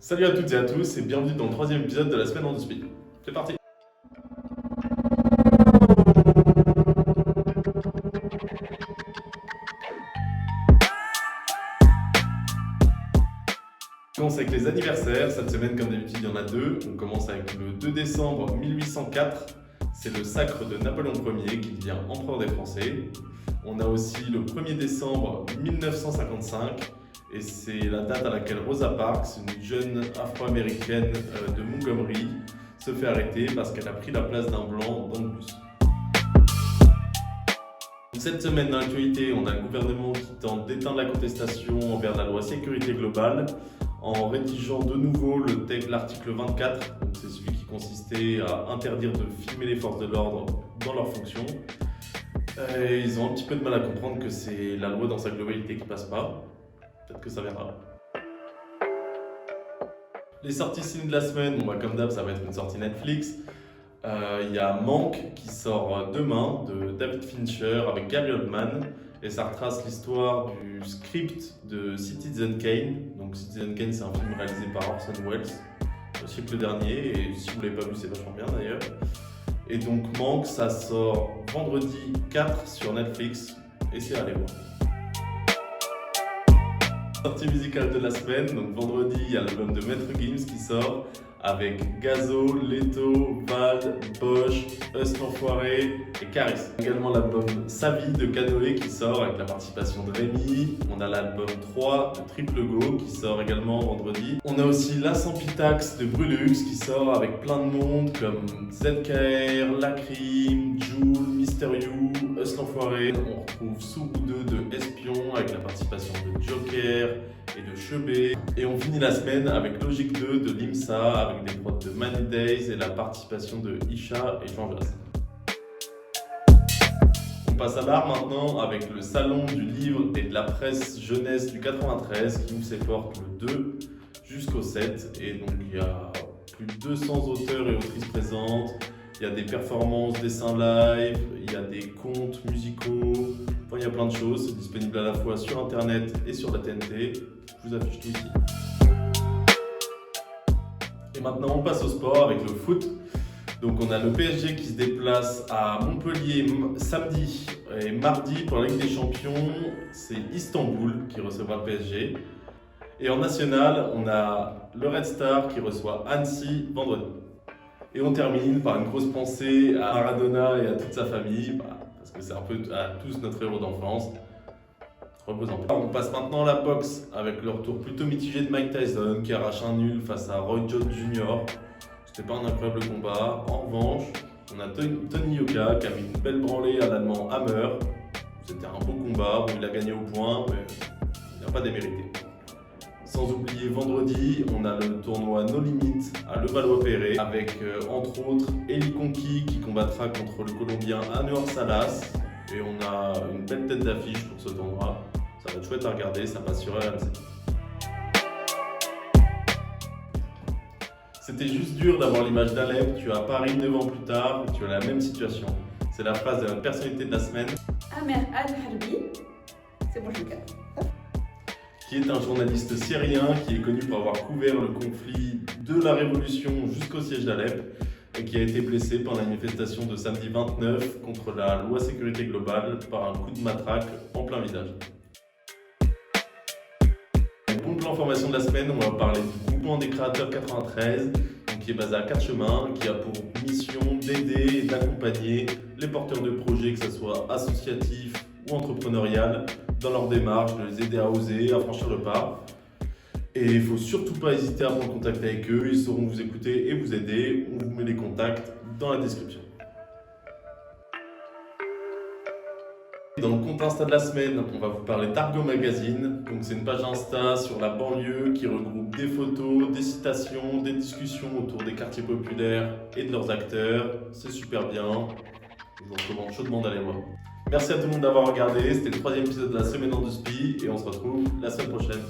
Salut à toutes et à tous et bienvenue dans le troisième épisode de la semaine en 2 speed. C'est parti. On commence avec les anniversaires. Cette semaine, comme d'habitude, il y en a deux. On commence avec le 2 décembre 1804. C'est le sacre de Napoléon Ier qui devient empereur des Français. On a aussi le 1er décembre 1955. Et c'est la date à laquelle Rosa Parks, une jeune afro-américaine de Montgomery, se fait arrêter parce qu'elle a pris la place d'un blanc dans le bus. Cette semaine dans l'actualité, on a le gouvernement qui tente d'éteindre la contestation envers la loi sécurité globale en rédigeant de nouveau l'article 24, donc c'est celui qui consistait à interdire de filmer les forces de l'ordre dans leurs fonctions. Ils ont un petit peu de mal à comprendre que c'est la loi dans sa globalité qui passe pas. Peut-être que ça viendra. Les sorties ciné de la semaine, comme d'hab, ça va être une sortie Netflix. Il y a Manque qui sort demain de David Fincher avec Gary Oldman. Et ça retrace l'histoire du script de Citizen Kane. Donc Citizen Kane, c'est un film réalisé par Orson Welles au siècle dernier. Et si vous ne l'avez pas vu, c'est vachement bien d'ailleurs. Et donc Manque, ça sort vendredi 4 sur Netflix. Et c'est à aller voir. Sortie musicale de la semaine, donc vendredi il y a l'album de Maître Gims qui sort avec Gazo, Leto, Val, Bosch, Us l'Enfoiré et Caris. Également l'album Sa vie de Canoë qui sort avec la participation de Rémi. On a l'album 3 de Triple Go qui sort également vendredi. On a aussi La Sampitax de Brulux qui sort avec plein de monde comme ZKR, Lacrim, Joule, Mister You, Us l'Enfoiré. On retrouve Sous 2 de Espion avec la participation de Joker et de Chebet. Et on finit la semaine avec Logic 2 de Limsa avec des prods de Many Days et la participation de Isha et Jean Jass. On passe à l'art maintenant avec le salon du livre et de la presse jeunesse du 93 qui nous séporte le 2 jusqu'au 7. Et donc il y a plus de 200 auteurs et autrices présentes. Il y a des performances, dessins live, il y a des contes musicaux, enfin il y a plein de choses. C'est disponible à la fois sur internet et sur la TNT. Je vous affiche tout ici. Et maintenant on passe au sport avec le foot. Donc on a le PSG qui se déplace à Montpellier samedi et mardi pour la Ligue des Champions. C'est Istanbul qui recevra le PSG. Et en national, on a le Red Star qui reçoit Annecy vendredi. Et on termine par une grosse pensée à Maradona et à toute sa famille, parce que c'est un peu à tous notre héros d'enfance. Reposant. On passe maintenant à la boxe avec le retour plutôt mitigé de Mike Tyson qui arrache un nul face à Roy Jones Jr. C'était pas un incroyable combat. En revanche, on a Tony Yoka qui a mis une belle branlée à l'allemand Hammer. C'était un beau combat, il a gagné au point, mais il n'a pas démérité. Sans oublier vendredi, on a le tournoi No Limit à Levallois-Perret avec entre autres Eli Conqui qui combattra contre le Colombien Anwar Salas. Et on a une belle tête d'affiche pour ce tournoi. Ça va être chouette à regarder, ça passe sur RMC. C'était juste dur d'avoir l'image d'Alep. Tu es à Paris 9 ans plus tard, tu as la même situation. C'est la phrase de la personnalité de la semaine. Amer Al-Harbi, c'est mon joker. Qui est un journaliste syrien qui est connu pour avoir couvert le conflit de la révolution jusqu'au siège d'Alep et qui a été blessé par la manifestation de samedi 29 contre la loi sécurité globale par un coup de matraque en plein visage. Bon plan formation de la semaine, on va parler du groupement des créateurs 93, qui est basé à 4 chemins, qui a pour mission d'aider et d'accompagner les porteurs de projets, que ce soit associatifs ou entrepreneurial, dans leur démarche, de les aider à oser, à franchir le pas. Et il ne faut surtout pas hésiter à prendre contact avec eux, ils sauront vous écouter et vous aider. On vous met les contacts dans la description. Dans le compte Insta de la semaine, on va vous parler d'Argo Magazine. Donc c'est une page Insta sur la banlieue qui regroupe des photos, des citations, des discussions autour des quartiers populaires et de leurs acteurs. C'est super bien. Je vous recommande chaudement d'aller voir. Merci à tout le monde d'avoir regardé. C'était le troisième épisode de la semaine en 2 spi et on se retrouve la semaine prochaine.